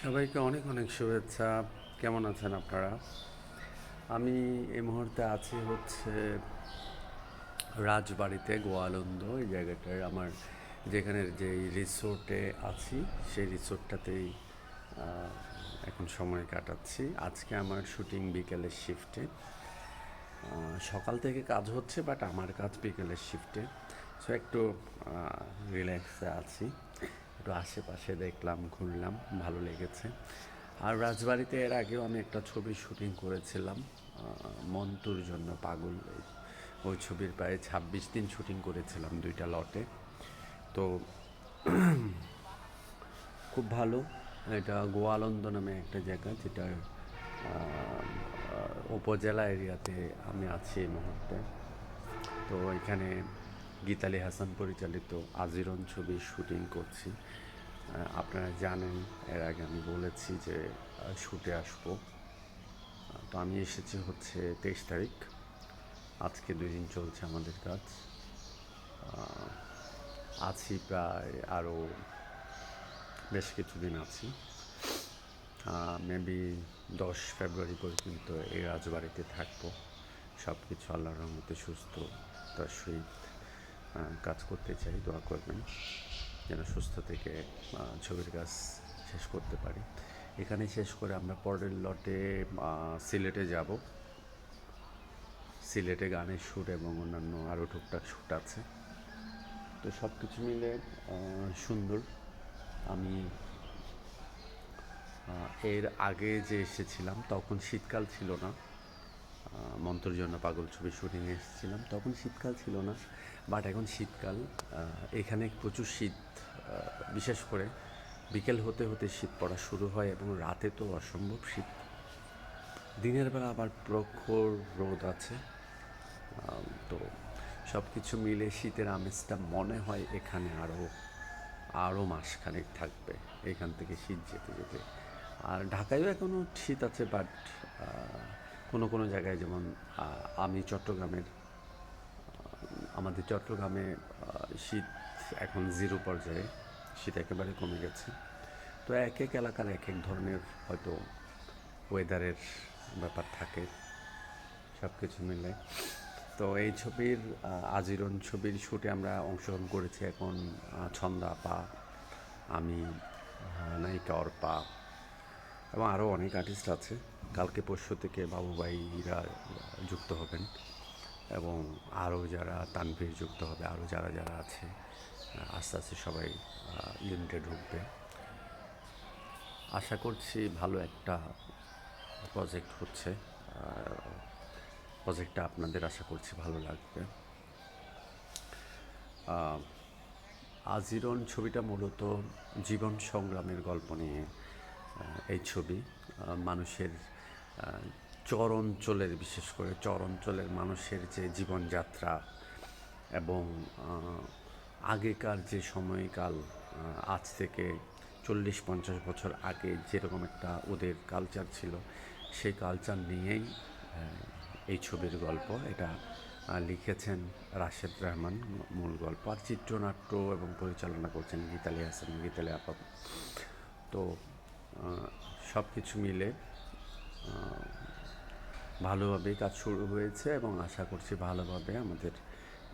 সবাইকে অনেক অনেক শুভেচ্ছা। কেমন আছেন আপনারা? আমি এই মুহূর্তে আছি হচ্ছে রাজবাড়িতে, গোয়ালন্দ এই জায়গাটায় আমার যেখানের যেই রিসোর্টে আছি সেই রিসোর্টটাতেই এখন সময় কাটাচ্ছি। আজকে আমার শুটিং বিকেলের শিফটে। সকাল থেকে কাজ হচ্ছে, বাট আমার কাজ বিকেলের শিফটে। সো একটু রিল্যাক্সে আছি, একটু আশেপাশে দেখলাম, ঘুরলাম, ভালো লেগেছে। আর রাজবাড়িতে এর আগেও আমি একটা ছবির শুটিং করেছিলাম, মন্তুর জন্য পাগল। ওই ছবির প্রায় 26 দিন শুটিং করেছিলাম, 2টা লটে। তো খুব ভালো। এটা গোয়ালন্দ নামে একটা জায়গা, যেটা উপজেলা এরিয়াতে আমি আছি এই মুহূর্তে। তো এখানে গীতালি হাসান পরিচালিত আজিরন ছবির শুটিং করছি। আপনারা জানেন, এর আগে আমি বলেছি যে শুটে আসবো। তো আমি এসেছি হচ্ছে 23 তারিখ। আজকে 2 দিন চলছে আমাদের কাজ। আছি প্রায় আরও বেশ কিছুদিন আছি। মেবি 10 ফেব্রুয়ারি পর্যন্ত এই রাজবাড়িতে থাকবো। সব কিছু আল্লাহর রহমতে সুস্থ তার সহিত কাজ করতে চাই। দোয়া করবেন যেন সুস্থ থেকে ছবির কাজ শেষ করতে পারি। এখানে শেষ করে আমরা পরের লটে সিলেটে যাব। সিলেটে গানের শ্যুট এবং অন্যান্য আরও টুকটাক শ্যুট আছে। তো সব কিছু মিলে সুন্দর। আমি এর আগে যে এসেছিলাম তখন শীতকাল ছিল না। মন্ত্রর জন্য পাগল ছবির শুটিংয়ে এসেছিলাম, তখন শীতকাল ছিল না, বাট এখন শীতকাল। এখানে প্রচুর শীত, বিশেষ করে বিকেল হতে হতে শীত পড়া শুরু হয় এবং রাতে তো অসম্ভব শীত। দিনের বেলা আবার প্রখর রোদ আছে। তো সব কিছু মিলে শীতের আমেজটা মনে হয় এখানে আরও মাসখানেক থাকবে, এখান থেকে শীত যেতে যেতে। আর ঢাকায়ও এখনও শীত আছে, বাট কোনো কোনো জায়গায়, যেমন আমি চট্টগ্রামের, আমাদের চট্টগ্রামে শীত এখন 0 পর্যায়ে, শীত একেবারে কমে গেছে। তো এক এক এলাকার এক এক ধরনের হয়তো ওয়েদারের ব্যাপার থাকে, সব কিছু মিলে। তো এই ছবির আজিরন ছবির শ্যুটে আমরা অংশগ্রহণ করেছি। এখন ছন্দা আপা, আমি, নায়িকা অর্পা এবং আরও অনেক আর্টিস্ট আছে। কালকে পরশু থেকে বাবু ভাইরা যুক্ত হবেন এবং আরও যারা, তানভীর যুক্ত হবে, আরও যারা যারা আছে, আস্তে আস্তে সবাই ইউনিটে ঢুকবে। আশা করছি ভালো একটা প্রজেক্ট হচ্ছে। প্রজেক্টটা আপনাদের আশা করছি ভালো লাগবে। আজিরন ছবিটা মূলত জীবন সংগ্রামের গল্প নিয়ে এই ছবি। মানুষের চর অঞ্চলের, বিশেষ করে চর অঞ্চলের মানুষের যে জীবনযাত্রা এবং আগেকার যে সময়কাল, আজ থেকে 40-50 বছর আগে যেরকম একটা ওদের কালচার ছিল, সেই কালচার নিয়েই এই ছবির গল্প। এটা লিখেছেন রাশেদ রহমান মূল গল্প, আর চিত্রনাট্য এবং পরিচালনা করছেন গীতালি হাসান, গীতালি আপা। তো সব কিছু মিলে ভালোভাবেই কাজ শুরু হয়েছে এবং আশা করছি ভালোভাবে আমাদের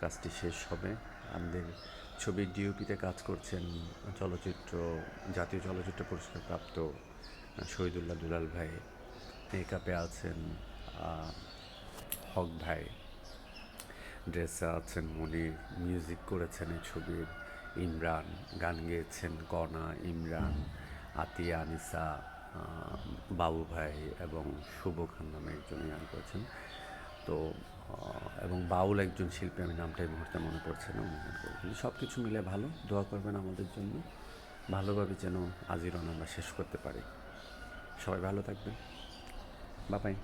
কাজটি শেষ হবে। আমাদের ছবির ডিওপিতে কাজ করছেন জাতীয় চলচ্চিত্র পুরস্কার প্রাপ্ত শহীদুল্লাহ দুলাল ভাই। মেকআপে আছেন হক ভাই, ড্রেসে আছেন মনির, মিউজিক করেছেন এই ছবির ইমরান, গান গেয়েছেন কনা, ইমরান, আতিয়া, আনিসা, বাবু ভাই এবং শুভ খান নামে একজন গান করেছেন। তো এবং বাউল একজন শিল্পী, আমি নামটা এই মুহূর্তে মনে পড়ছে না, সব কিছু মিলে ভালো। দোয়া করবেন আমাদের জন্য, ভালোভাবে যেন আজিরন আমরা শেষ করতে পারি। সবাই ভালো থাকবেন। Bye bye.